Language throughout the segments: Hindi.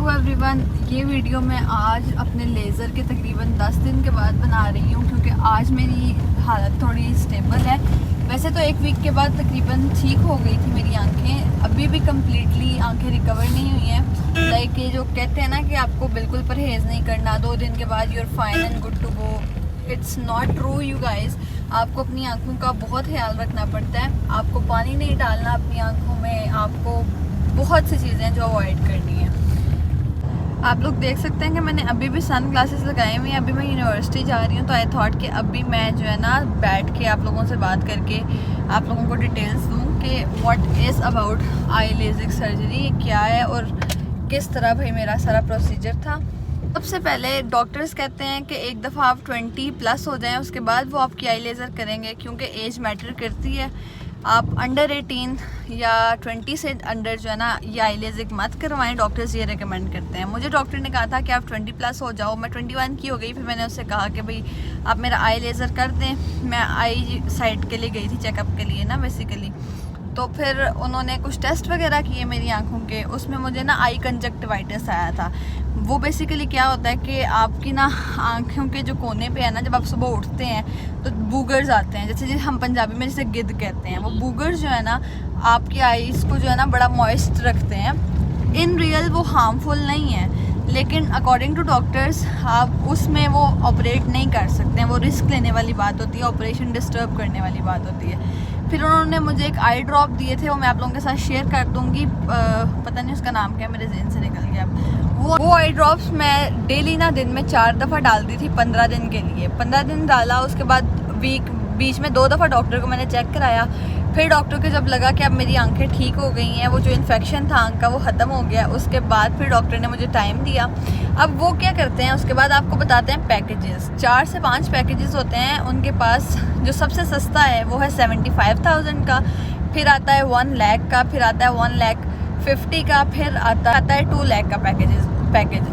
हेलो एवरीवन, ये वीडियो मैं आज अपने लेज़र के तकरीबन 10 दिन के बाद बना रही हूँ क्योंकि आज मेरी हालत थोड़ी स्टेबल है। वैसे तो एक वीक के बाद तकरीबन ठीक हो गई थी मेरी आंखें, अभी भी कम्प्लीटली आंखें रिकवर नहीं हुई हैं। लाइक ये जो कहते हैं ना कि आपको बिल्कुल परहेज़ नहीं करना, 2 दिन के बाद you're fine and good to go, it's not true you guys. आपको अपनी आंखों का बहुत ख्याल रखना पड़ता है, आपको पानी नहीं डालना अपनी आंखों में, आपको बहुत सी चीज़ें जो अवॉइड करनी है। आप लोग देख सकते हैं कि मैंने अभी भी सन ग्लासेस लगाए हुए हैं, अभी मैं यूनिवर्सिटी जा रही हूँ, तो आई थॉट कि अभी मैं जो है ना बैठ के आप लोगों से बात करके आप लोगों को डिटेल्स दूँ कि what is about eye LASIK surgery, ये क्या है और किस तरह भाई मेरा सारा प्रोसीजर था। सबसे पहले डॉक्टर्स कहते हैं कि एक दफ़ा आप 20+ हो जाएं उसके बाद वो आपकी आई लेज़र करेंगे क्योंकि एज मैटर करती है। आप अंडर 18 या 20 से अंडर जो है ना ये आई लेज़िक मत करवाएं, डॉक्टर्स ये रेकमेंड करते हैं। मुझे डॉक्टर ने कहा था कि आप 20+ हो जाओ, मैं 21 की हो गई। फिर मैंने उससे कहा कि भाई आप मेरा आई लेज़र कर दें। मैं आई साइड के लिए गई थी चेकअप के लिए ना बेसिकली, तो फिर उन्होंने कुछ टेस्ट वगैरह किए मेरी आंखों के, उसमें मुझे ना आई कंजक्टिवाइटिस आया था। वो बेसिकली क्या होता है कि आपकी ना आंखों के जो कोने पे है ना, जब आप सुबह उठते हैं तो बूगर्स आते हैं, जैसे हम पंजाबी में जैसे गिद्ध कहते हैं। वो बूगर्स जो है ना आपकी आईज़ को जो है ना बड़ा मॉइस्ट रखते हैं। इन रियल वो हार्मफुल नहीं है, लेकिन अकॉर्डिंग टू डॉक्टर्स आप उसमें वो ऑपरेट नहीं कर सकते हैं, वो रिस्क लेने वाली बात होती है, ऑपरेशन डिस्टर्ब करने वाली बात होती है। फिर उन्होंने मुझे एक आई ड्रॉप दिए थे, वो मैं आप लोगों के साथ शेयर कर दूँगी, पता नहीं उसका नाम क्या मेरे जहन से निकल गया। वो आई ड्रॉप्स मैं डेली ना दिन में 4 दफ़ा डालती थी 15 दिन के लिए। 15 दिन डाला, उसके बाद बीच में 2 दफ़ा डॉक्टर को मैंने चेक कराया। फिर डॉक्टर को जब लगा कि अब मेरी आंखें ठीक हो गई हैं, वो जो इन्फेक्शन था आंख का वो ख़त्म हो गया, उसके बाद फिर डॉक्टर ने मुझे टाइम दिया। अब वो क्या करते हैं, उसके बाद आपको बताते हैं पैकेजेस। 4 से 5 पैकेजेस होते हैं उनके पास। जो सबसे सस्ता है वो है 75,000 का, फिर आता है 1 लाख का, फिर आता है 1,50,000 का, फिर आता है 2 लाख का पैकेज।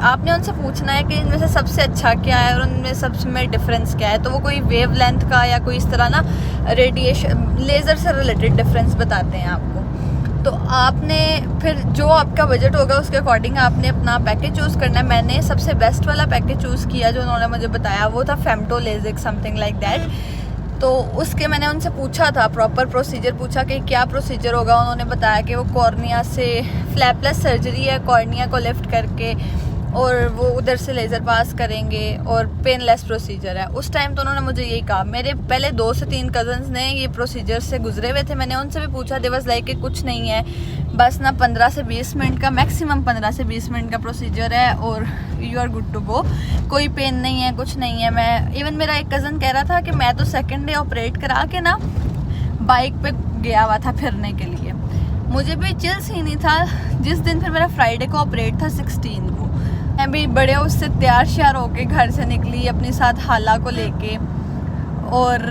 आपने उनसे पूछना है कि इनमें से सबसे अच्छा क्या है और उनमें सबसे में डिफरेंस क्या है। तो वो कोई वेव लेंथ का या कोई इस तरह ना रेडिएशन लेज़र से रिलेटेड डिफरेंस बताते हैं आपको। तो आपने फिर जो आपका बजट होगा उसके अकॉर्डिंग आपने अपना पैकेज चूज़ करना है। मैंने सबसे बेस्ट वाला पैकेज चूज़ किया जो उन्होंने मुझे बताया, वो था फेमटो लेज़िक समथिंग लाइक दैट। तो उसके मैंने उनसे पूछा था, प्रॉपर प्रोसीजर पूछा कि क्या प्रोसीजर होगा। उन्होंने बताया कि वो कॉर्निया से फ्लैपलेस सर्जरी है, कॉर्निया को लिफ्ट करके और वो उधर से लेज़र पास करेंगे और पेनलेस प्रोसीजर है। उस टाइम तो उन्होंने मुझे यही कहा। मेरे पहले 2 से 3 कज़न्स ने ये प्रोसीजर से गुजरे हुए थे, मैंने उनसे भी पूछा, दिवस लाइक कि कुछ नहीं है, बस ना 15 से 20 मिनट का, मैक्सिमम 15 से 20 मिनट का प्रोसीजर है और you are good to go, कोई पेन नहीं है, कुछ नहीं है। मैं इवन मेरा एक कज़न कह रहा था कि मैं तो सेकेंड डे ऑपरेट करा के ना बाइक पे गया हुआ था फिरने के लिए, मुझे भी चिल्स ही नहीं था। जिस दिन फिर मेरा फ्राइडे को ऑपरेट था 16 को, मैं भी बड़े उससे तैयार श्यार होके घर से निकली अपने साथ हाला को लेके और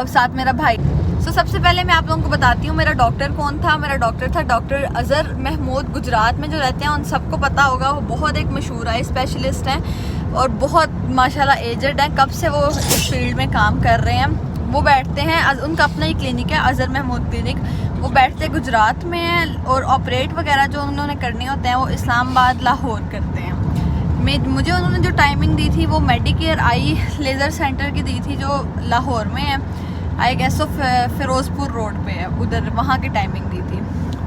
साथ मेरा भाई। तो सबसे पहले मैं आप लोगों को बताती हूँ मेरा डॉक्टर कौन था। मेरा डॉक्टर था डॉक्टर अज़हर महमूद। गुजरात में जो रहते हैं उन सबको पता होगा, वो बहुत एक मशहूर आई स्पेशलिस्ट हैं और बहुत माशाल्लाह एजड हैं, कब से वो इस फील्ड में काम कर रहे हैं। वो बैठते हैं, उनका अपना ही क्लिनिक है अज़हर महमूद क्लिनिक। वो बैठते गुजरात में हैं और ऑपरेट वगैरह जो उन्होंने करने होते हैं वो इस्लामाबाद लाहौर करते हैं। मुझे उन्होंने जो टाइमिंग दी थी वो मेडिकेयर आई लेज़र सेंटर की दी थी जो लाहौर में है, I guess off Ferozepur road पे है, उधर वहाँ की टाइमिंग दी थी।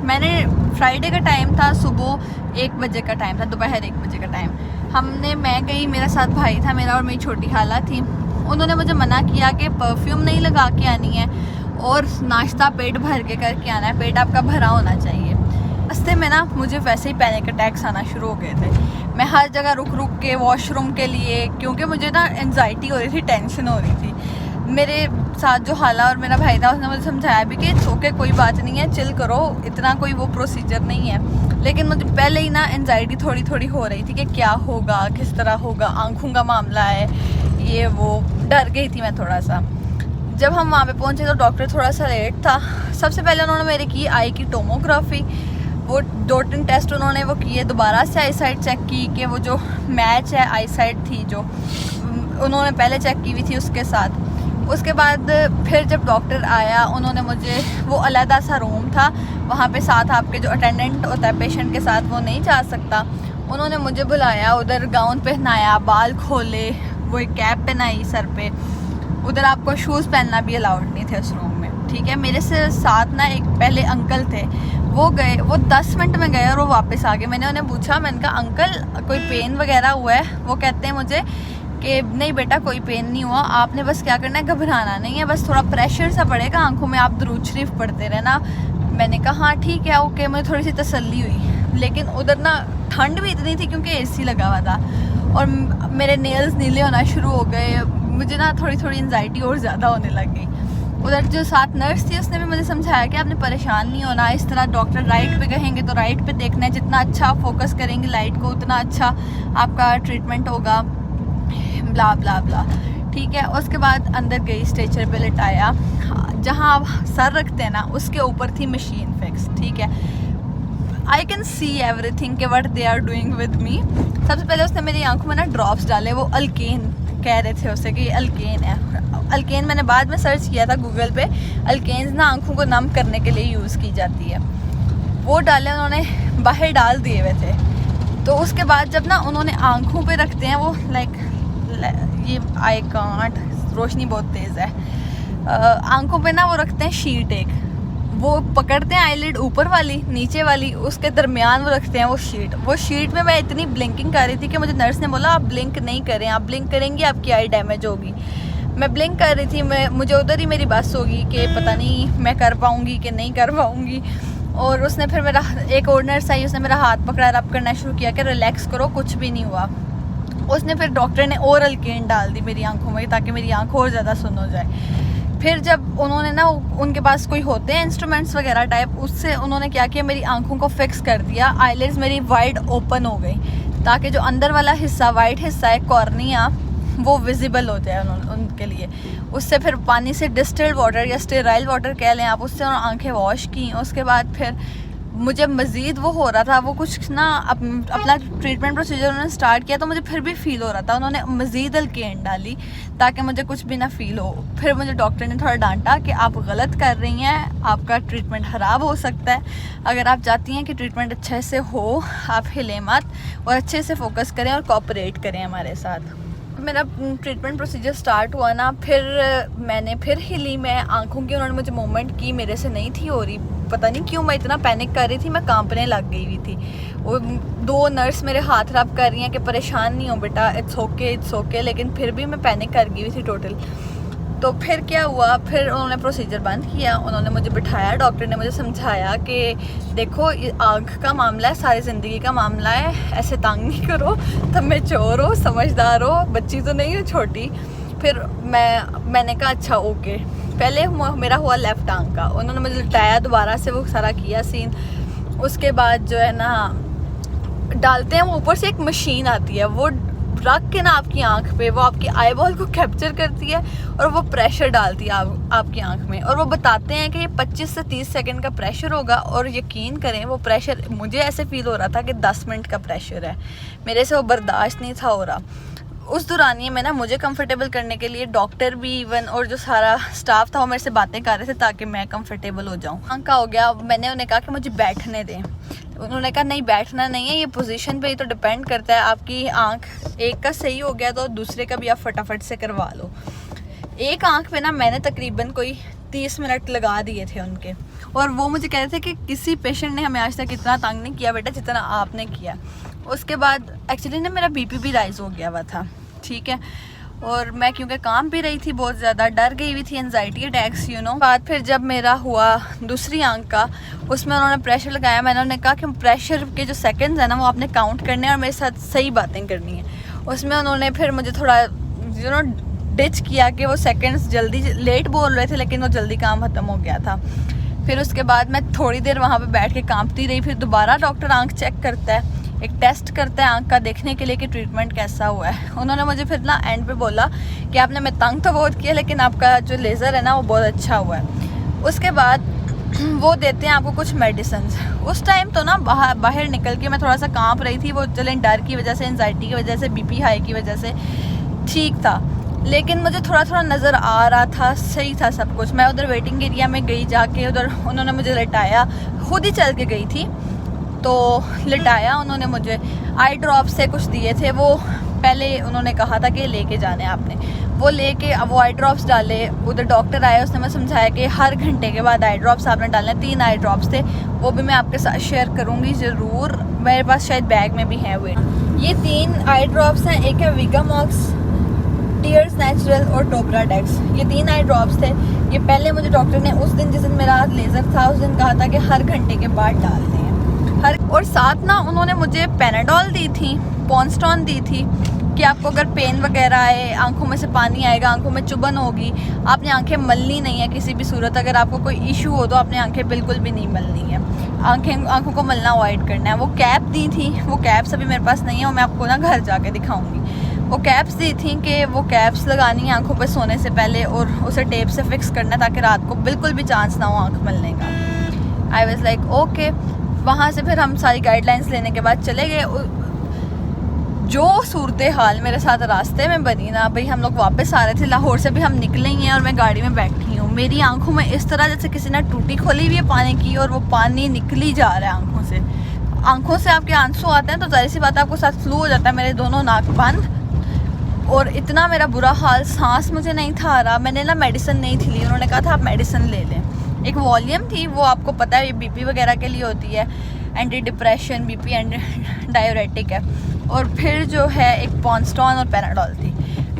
मैंने फ्राइडे का टाइम था, सुबह 1 बजे का टाइम था, दोपहर 1 बजे का टाइम। मैं गई, मेरे साथ भाई था मेरा और मेरी छोटी खाला थी। उन्होंने मुझे मना किया कि परफ्यूम नहीं लगा के आनी है और नाश्ता पेट भर के करके आना है, पेट आपका भरा होना चाहिए। रास्ते में ना मुझे वैसे ही पैनिक अटैक्स आना शुरू हो गए थे। मैं हर जगह रुक के वॉशरूम के लिए, क्योंकि मुझे ना एंजाइटी हो रही थी, टेंशन हो रही थी। मेरे साथ जो हाला और मेरा भाई था उसने मुझे समझाया भी कि ओके कोई बात नहीं है, चिल करो, इतना कोई वो प्रोसीजर नहीं है। लेकिन मुझे पहले ही ना एंजाइटी थोड़ी थोड़ी हो रही थी कि क्या होगा, किस तरह होगा, आँखों का मामला है, ये वो डर गई थी मैं थोड़ा सा। जब हम वहाँ पे पहुँचे तो डॉक्टर थोड़ा सा लेट था। सबसे पहले उन्होंने मेरे की आई की टोमोग्राफी, वो 2-3 टेस्ट उन्होंने वो किए, दोबारा से आई साइट चेक की कि वो जो मैच है आई साइट थी जो उन्होंने पहले चेक की हुई थी उसके साथ। उसके बाद फिर जब डॉक्टर आया उन्होंने मुझे, वो अलहदा सा रूम था, वहाँ पे साथ आपके जो अटेंडेंट होता है पेशेंट के साथ वो नहीं जा सकता, उन्होंने मुझे बुलाया, उधर गाउन पहनाया, बाल खोले, वो एक कैप पहनाई सर पे। उधर आपको शूज़ पहनना भी अलाउड नहीं थे उस रूम में, ठीक है। मेरे से साथ ना एक पहले अंकल थे, वो गए, वो 10 मिनट में गए और वो वापस आ गए। मैंने उन्हें पूछा, मैंने कहा अंकल कोई पेन वगैरह हुआ है? वो कहते हैं मुझे कि नहीं बेटा कोई पेन नहीं हुआ, आपने बस क्या करना है, घबराना नहीं है, बस थोड़ा प्रेशर सा पड़ेगा आंखों में, आप दुरूद शरीफ पढ़ते रहना। मैंने कहा हाँ ठीक है ओके, मुझे थोड़ी सी तसल्ली हुई। लेकिन उधर ना ठंड भी इतनी थी क्योंकि एसी लगा हुआ था और मेरे नेल्स नीले होना शुरू हो गए, मुझे ना थोड़ी थोड़ी एंजाइटी और ज़्यादा होने लग गई। उधर जो साथ नर्स थी उसने भी मुझे समझाया कि आपने परेशान नहीं होना, इस तरह डॉक्टर राइट पे कहेंगे तो राइट पे देखना है, जितना अच्छा आप फोकस करेंगे लाइट को उतना अच्छा आपका ट्रीटमेंट होगा, ब्ला ब्ला ब्ला, ठीक है। उसके बाद अंदर गई, स्ट्रेचर पे लिटाया, जहाँ आप सर रखते हैं ना उसके ऊपर थी मशीन फिक्स, ठीक है। आई कैन सी एवरीथिंग के what they are doing with me. सबसे पहले उसने मेरी आंखों में ना ड्रॉप्स डाले, वो अल्केन कह रहे थे उसे कि अल्केन है। अल्केन मैंने बाद में सर्च किया था गूगल पे, अल्केन्स ना आंखों को नम करने के लिए यूज़ की जाती है। वो डाले उन्होंने, बाहर डाल दिए हुए थे। तो उसके बाद जब ना उन्होंने आंखों पे रखते हैं वो लाइक ये आई कांट, रोशनी बहुत तेज़ है, आंखों पे ना वो रखते हैं शीट एक, वो पकड़ते हैं आईलिड ऊपर वाली नीचे वाली, उसके दरमियान वो रखते हैं वो शीट में मैं इतनी ब्लिंकिंग कर रही थी कि मुझे नर्स ने बोला आप ब्लिंक नहीं करें, आप ब्लिंक करेंगी आपकी आई डैमेज होगी। मैं ब्लिंक कर रही थी, मुझे उधर ही मेरी बस होगी कि पता नहीं मैं कर पाऊँगी कि नहीं कर पाऊँगी। और उसने फिर मेरा, एक और नर्स आई, उसने मेरा हाथ पकड़ा, रब करना शुरू किया कि रिलैक्स करो, कुछ भी नहीं हुआ। उसने फिर डॉक्टर ने और अल्केन डाल दी मेरी आंखों में ताकि मेरी आंख और ज़्यादा सुन हो जाए। फिर जब उन्होंने ना, उनके पास कोई होते हैं इंस्ट्रूमेंट्स वगैरह टाइप, उससे उन्होंने क्या किया, मेरी आंखों को फिक्स कर दिया, आईलिड्स मेरी वाइड ओपन हो गई ताकि जो अंदर वाला हिस्सा, वाइट हिस्सा है कॉर्निया, वो विजिबल हो जाए उनके लिए। उससे फिर पानी से डिस्टिल्ड वाटर या स्टेराइल वाटर कह लें आप, उससे उन्होंने आंखें वॉश की। उसके बाद फिर मुझे मज़ीद वो हो रहा था, वो कुछ ना अपना ट्रीटमेंट प्रोसीजर उन्होंने स्टार्ट किया तो मुझे फिर भी फील हो रहा था, उन्होंने मज़ीद अल्केन डाली ताकि मुझे कुछ भी ना फील हो। फिर मुझे डॉक्टर ने थोड़ा डांटा कि आप गलत कर रही हैं, आपका ट्रीटमेंट ख़राब हो सकता है, अगर आप चाहती हैं कि ट्रीटमेंट अच्छे से हो आप हिले मत और अच्छे से फोकस करें और कोऑपरेट करें हमारे साथ। मेरा ट्रीटमेंट प्रोसीजर स्टार्ट हुआ ना, फिर मैंने फिर हिली, मैं आंखों की उन्होंने मुझे मूवमेंट की, मेरे से नहीं थी हो रही, पता नहीं क्यों मैं इतना पैनिक कर रही थी, मैं कांपने लग गई हुई थी। वो 2 नर्स मेरे हाथ रब कर रही हैं कि परेशान नहीं हो बेटा, इट्स ओके, लेकिन फिर भी मैं पैनिक कर गई हुई थी टोटल। तो फिर क्या हुआ, फिर उन्होंने प्रोसीजर बंद किया, उन्होंने मुझे बिठाया, डॉक्टर ने मुझे समझाया कि देखो ये आँख का मामला है, सारी ज़िंदगी का मामला है, ऐसे तंग नहीं करो, तुम मैच्योर हो, समझदार हो, बच्ची तो नहीं हो छोटी। फिर मैंने कहा अच्छा ओके। पहले मेरा हुआ लेफ़्ट आंख का, उन्होंने मुझे लिटाया, दोबारा से वो सारा किया सीन। उसके बाद जो है ना डालते हैं, वो ऊपर से एक मशीन आती है, वो रख के ना आपकी आंख पे, वो आपकी आई बॉल को कैप्चर करती है और वो प्रेशर डालती है आपकी आंख में, और वो बताते हैं कि ये 25 से 30 सेकंड का प्रेशर होगा। और यकीन करें वो प्रेशर, मुझे ऐसे फील हो रहा था कि 10 मिनट का प्रेशर है, मेरे से वो बर्दाश्त नहीं था हो रहा। उस दौरानिए में ना मुझे कंफर्टेबल करने के लिए डॉक्टर भी इवन और जो सारा स्टाफ था वो मेरे से बातें कर रहे थे ताकि मैं कंफर्टेबल हो जाऊँ। आंख का हो गया, मैंने उन्हें कहा कि मुझे बैठने दें, उन्होंने कहा नहीं बैठना नहीं है, ये पोजीशन पे ही तो डिपेंड करता है, आपकी आंख एक का सही हो गया तो दूसरे का भी आप फटाफट से करवा लो। एक आंख पे ना मैंने तकरीबन कोई 30 मिनट लगा दिए थे उनके, और वो मुझे कह रहे थे कि किसी पेशेंट ने हमें आज तक इतना तंग नहीं किया बेटा जितना आपने किया। उसके बाद एक्चुअली ना मेरा बीपी भी राइज हो गया हुआ था, ठीक है, और मैं क्योंकि काम भी रही थी बहुत ज़्यादा, डर गई हुई थी, एनजाइटी अटैक्स बाद फिर जब मेरा हुआ दूसरी आंख का, उसमें उन्होंने प्रेशर लगाया, मैंने उन्हें कहा कि प्रेशर के जो सेकंड्स हैं ना वो आपने काउंट करने हैं और मेरे साथ सही बातें करनी है। उसमें उन्होंने फिर मुझे थोड़ा डिच किया कि वो सेकंड्स जल्दी लेट बोल रहे थे लेकिन वो जल्दी काम ख़त्म हो गया था। फिर उसके बाद मैं थोड़ी देर वहाँ पे बैठ के कांपती रही। फिर दोबारा डॉक्टर आंख चेक करता है, एक टेस्ट करता है आंख का देखने के लिए कि ट्रीटमेंट कैसा हुआ है। उन्होंने मुझे फिर ना एंड पे बोला कि आपने मैं तंग तो बहुत किया लेकिन आपका जो लेज़र है ना वो बहुत अच्छा हुआ है। उसके बाद वो देते हैं आपको कुछ मेडिसिन। उस टाइम तो ना बाहर निकल के मैं थोड़ा सा कांप रही थी, वो चलें डर की वजह से, एंजाइटी की वजह से, बीपी हाई की वजह से ठीक था, लेकिन मुझे थोड़ा थोड़ा नज़र आ रहा था, सही था सब कुछ। मैं उधर वेटिंग एरिया में गई, जाके उधर उन्होंने मुझे लेटाया, खुद ही चल के गई थी, तो लिटाया उन्होंने, मुझे आई ड्रॉप से कुछ दिए थे, वो पहले उन्होंने कहा था कि लेके जाने आपने, वो लेके अब वो आई ड्रॉप्स डाले। उधर डॉक्टर आया, उसने मैं समझाया कि हर घंटे के बाद आई ड्रॉप्स आपने डालने। 3 आई ड्रॉप्स थे, वो भी मैं आपके साथ शेयर करूँगी ज़रूर, मेरे पास शायद बैग में भी हैं हुए। ये 3 आई ड्रॉप्स हैं, एक है विगामॉक्स, टीयर्स नेचुरल और टोब्रा डेक्स। ये 3 आई ड्रॉप्स थे। ये पहले मुझे डॉक्टर ने उस दिन जिस दिन मेरा लेज़र था उस दिन कहा था कि हर घंटे के बाद डालने हैं और साथ ना उन्होंने मुझे पैनाडॉल दी थी, पॉन्स्टॉन दी थी कि आपको अगर पेन वगैरह आए, आंखों में से पानी आएगा, आंखों में चुभन होगी, आपने आंखें मलनी नहीं है किसी भी सूरत। अगर आपको कोई इशू हो तो आपने आंखें बिल्कुल भी नहीं मलनी है, आंखों को मलना अवॉइड करना है। वो कैप दी थी, वो कैप्स अभी मेरे पास नहीं है, वो मैं आपको ना घर जाके दिखाऊंगी। वो कैप्स दी थी कि वो कैप्स लगानी है आंखों पर सोने से पहले और उसे टेप से फिक्स करना है ताकि रात को बिल्कुल भी चांस ना हो आंख मलने का। I was like okay. वहाँ से फिर हम सारी गाइडलाइंस लेने के बाद चले गए। जो सूरत हाल मेरे साथ रास्ते में बनी ना भाई, हम लोग वापस आ रहे थे लाहौर से, भी हम निकले ही हैं और मैं गाड़ी में बैठी हूँ। मेरी आंखों में इस तरह जैसे किसी ने टूटी खोली हुई है पानी की और वो पानी निकली जा रहा है आंखों से। आंखों से आपके आंसू आते हैं तो जाहिर सी बात है आपको साथ फ्लू हो जाता है। मेरे दोनों नाक बंद और इतना मेरा बुरा हाल, सांस मुझे नहीं था आ रहा। मैंने ना मेडिसिन नहीं थी ली, उन्होंने कहा था आप मेडिसिन ले लें। एक वॉल्यूम थी, वो आपको पता है बीपी वगैरह के लिए होती है, anti depression, BP and diuretic है। और फिर जो है एक पॉन्स्टॉन और पैनाडॉल थी।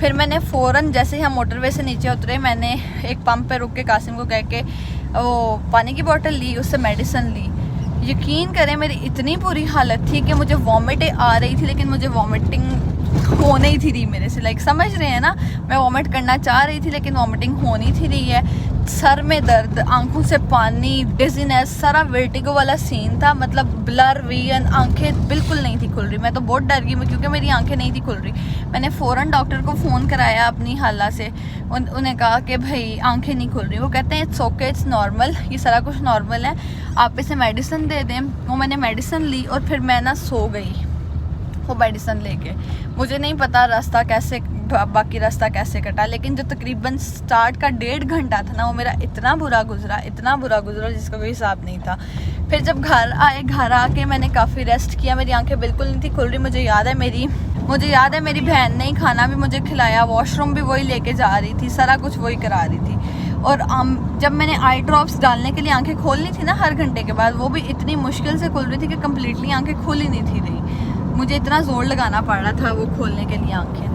फिर मैंने फ़ौरन जैसे ही हम मोटरवे से नीचे उतरे, मैंने एक पंप पे रुक के कासिम को कह के वो पानी की बोतल ली, उससे मेडिसिन ली। यकीन करें मेरी इतनी बुरी हालत थी कि मुझे वॉमिट आ रही थी, लेकिन मुझे वॉमिटिंग हो नहीं थी रही मेरे से। लाइक समझ रहे हैं ना, मैं वॉमिट करना चाह रही थी लेकिन वॉमिटिंग हो नहीं थी रही है। सर में दर्द, आंखों से पानी, डिजीनेस, सारा वर्टिगो वाला सीन था। मतलब ब्लर विजन, आंखें बिल्कुल नहीं थी खुल रही। मैं तो बहुत डर गई क्योंकि मेरी आंखें नहीं थी खुल रही। मैंने फ़ौरन डॉक्टर को फ़ोन कराया अपनी हालत से, उन्हें कहा कि भाई आंखें नहीं खुल रही। वो कहते हैं इट्स ओके, इट्स नॉर्मल, ये सारा कुछ नॉर्मल है, आप इसे मेडिसिन दे दें। वो मैंने मेडिसिन ली और फिर मैं ना सो गई वो मेडिसिन लेके। मुझे नहीं पता रास्ता कैसे, बाकी रास्ता कैसे कटा, लेकिन जो तकरीबन स्टार्ट का 1.5 घंटा था ना, वो मेरा इतना बुरा गुजरा जिसका कोई हिसाब नहीं था। फिर जब घर आए, घर आके मैंने काफ़ी रेस्ट किया, मेरी आंखें बिल्कुल नहीं थी खुल रही। मुझे याद है मेरी बहन ने खाना भी मुझे खिलाया, वॉशरूम भी वही लेके जा रही थी, सारा कुछ वही करा रही थी। और जब मैंने आई ड्रॉप्स डालने के लिए आंखें खोलनी थी ना हर घंटे के बाद, वो भी इतनी मुश्किल से खुल रही थी कि कम्प्लीटली आंखें खुल ही नहीं थी रही। मुझे इतना ज़ोर लगाना पड़ रहा था वो खोलने के लिए आंखें।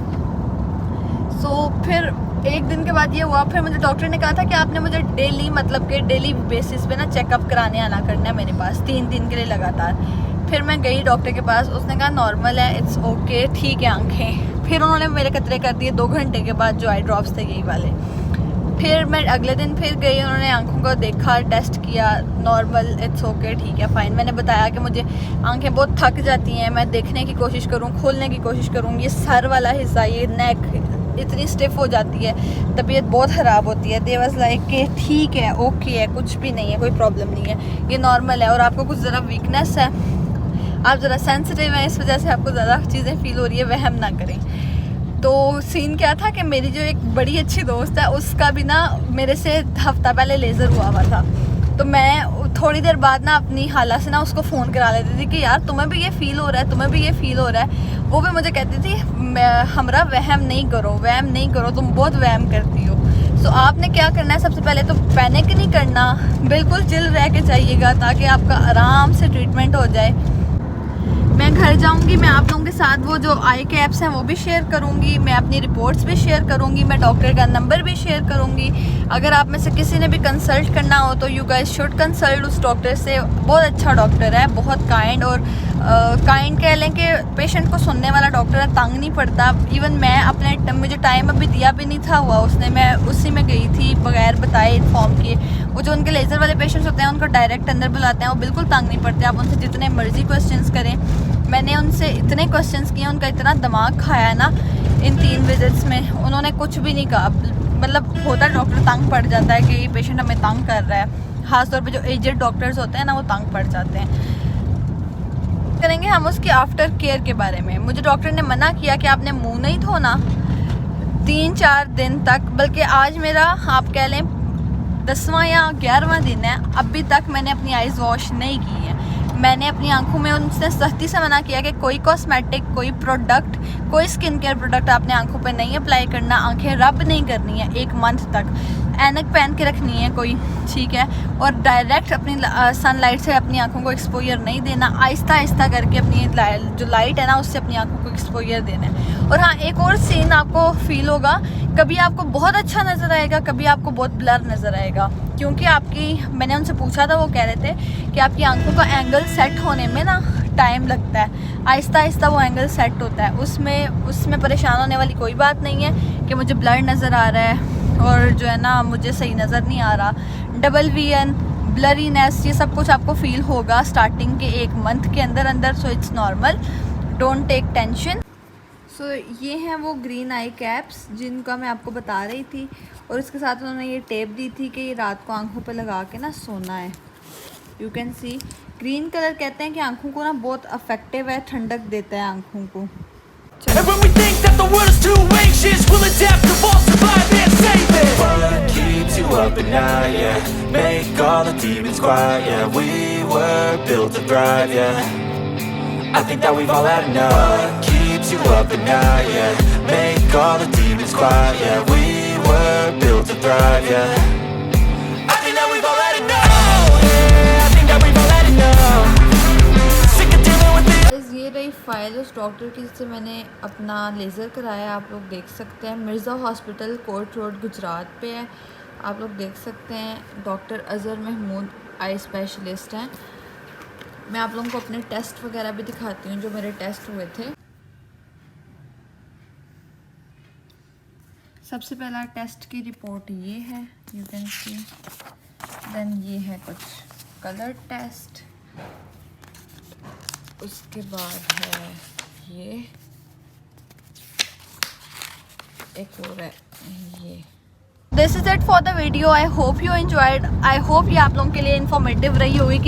फिर एक दिन के बाद ये हुआ, फिर मुझे डॉक्टर ने कहा था कि आपने मुझे डेली बेसिस पे ना चेकअप कराने आना करना है मेरे पास 3 दिन के लिए लगातार। फिर मैं गई डॉक्टर के पास, उसने कहा नॉर्मल है, इट्स ओके, ठीक है आंखें। फिर उन्होंने मेरे कतरे कर दिए 2 घंटे के बाद, जो आई ड्रॉप्स थे यही वाले। फिर मैं अगले दिन फिर गई, उन्होंने आंखों को देखा, टेस्ट किया, नॉर्मल, इट्स ओके, ठीक है, फाइन। मैंने बताया कि मुझे आंखें बहुत थक जाती हैं, मैं देखने की कोशिश करूँ, खोलने की कोशिश करूँ, ये सर वाला हिस्सा, ये नेक इतनी स्टिफ हो जाती है, तबीयत बहुत ख़राब होती है। दे वाज लाइक कि ठीक है, ओके है, कुछ भी नहीं है, कोई प्रॉब्लम नहीं है, ये नॉर्मल है। और आपको कुछ ज़रा वीकनेस है, आप ज़रा सेंसिटिव हैं, इस वजह से आपको ज़्यादा चीज़ें फील हो रही है, वहम ना करें। तो सीन क्या था कि मेरी जो एक बड़ी अच्छी दोस्त है, उसका भी ना मेरे से हफ्ता पहले लेज़र हुआ था। तो मैं थोड़ी देर बाद ना अपनी खाला से ना उसको फ़ोन करा लेती थी कि यार तुम्हें भी ये फ़ील हो रहा है, तुम्हें भी ये फ़ील हो रहा है। वो भी मुझे कहती थी हमरा वहम नहीं करो, तुम बहुत वहम करती हो। सो आपने क्या करना है, सबसे पहले तो पैनिक नहीं करना, बिल्कुल चिल रह के जाइएगा ताकि आपका आराम से ट्रीटमेंट हो जाए। मैं घर जाऊंगी, मैं आप लोगों के साथ वो जो आई के ऐप्स हैं वो भी शेयर करूंगी, मैं अपनी रिपोर्ट्स भी शेयर करूंगी, मैं डॉक्टर का नंबर भी शेयर करूंगी। अगर आप में से किसी ने भी कंसल्ट करना हो तो यू गाइस शुड कंसल्ट उस डॉक्टर से। बहुत अच्छा डॉक्टर है, बहुत काइंड, और काइंड कह लें कि पेशेंट को सुनने वाला डॉक्टर है, तंग नहीं पड़ता। इवन मैं अपने मुझे टाइम अभी दिया भी नहीं था हुआ उसने, मैं उसी में गई थी बगैर बताए, इन्फॉर्म किए। वो जो उनके लेज़र वाले पेशेंट्स होते हैं उनको डायरेक्ट अंदर बुलाते हैं, वो बिल्कुल तंग नहीं पड़ते, आप उनसे जितने मर्जी क्वेश्चंस करें। मैंने उनसे इतने क्वेश्चंस किए, उनका इतना दिमाग खाया ना इन 3 विजिट्स में, उन्होंने कुछ भी नहीं कहा। मतलब होता डॉक्टर तंग पड़ जाता है कि ये पेशेंट हमें तंग कर रहा है, ख़ासतौर पे जो एजेड डॉक्टर्स होते हैं ना, वो तंग पड़ जाते हैं। करेंगे हम उसकी आफ्टर केयर के बारे में। मुझे डॉक्टर ने मना किया कि आपने मुँह नहीं धोना 3-4 दिन तक, बल्कि आज मेरा आप कह लें 10वां या 11वां दिन है, अभी तक मैंने अपनी आइज़ वॉश नहीं की है। मैंने अपनी आंखों में उनसे सख्ती से मना किया कि कोई कॉस्मेटिक, कोई प्रोडक्ट, कोई स्किन केयर प्रोडक्ट आपने आंखों पे नहीं अप्लाई करना, आंखें रब नहीं करनी है 1 मंथ तक, ऐनक पहन के रखनी है कोई, ठीक है, और डायरेक्ट अपनी सनलाइट से अपनी आंखों को एक्सपोजर नहीं देना, आहिस्ता आहिस्ता करके अपनी जो लाइट है ना उससे अपनी आंखों को एक्सपोजर देना है। और हाँ, एक और सीन आपको फील होगा, कभी आपको बहुत अच्छा नज़र आएगा, कभी आपको बहुत ब्लर नज़र आएगा, क्योंकि मैंने उनसे पूछा था, वो कह रहे थे कि आपकी आंखों का एंगल सेट होने में ना टाइम लगता है, आहिस्ता आहिस्ता वो एंगल सेट होता है, उसमें परेशान होने वाली कोई बात नहीं है कि मुझे ब्लर नज़र आ रहा है और जो है ना मुझे सही नज़र नहीं आ रहा, डबल विजन, ब्लरीनेस, ये सब कुछ आपको फील होगा स्टार्टिंग के 1 मंथ के अंदर। So it's normal, don't take tension. So ये हैं वो ग्रीन आई कैप्स जिनका मैं आपको बता रही थी, और इसके साथ उन्होंने ये टेप दी थी कि ये रात को आंखों पे लगा के ना सोना है। You can see, green colour कहते हैं कि आंखों को ना बहुत अफेक्टिव है, ठंडक देता है आंखों को। And when we think that the world is too anxious, we'll adapt, evolve, survive and save it. What keeps you up at night, yeah? Make all the demons quiet, yeah. We were built to thrive, yeah. I think that we've all had enough. What keeps you up at night, yeah? Make all the demons quiet, yeah. We were built to thrive, yeah. I think that we've all had enough, yeah. I think that we've all had enough. Sick of dealing with this. ये रही फाइल उस डॉक्टर की जिससे मैंने अपना लेज़र कराया, आप लोग देख सकते हैं, Mirza hospital, court road, Gujrat पे है, आप लोग देख सकते हैं। Doctor Azhar Mahmood eye specialist हैं। मैं आप लोगों को अपने टेस्ट वगैरह भी दिखाती हूँ जो मेरे टेस्ट हुए थे। सबसे पहला टेस्ट की रिपोर्ट ये है, यू कैन सी। देन ये है कुछ कलर टेस्ट, उसके बाद है ये एक और है ये। This is it for the video. I hope you enjoyed. I hope ये आप लोगों के लिए इन्फॉर्मेटिव रही होगी।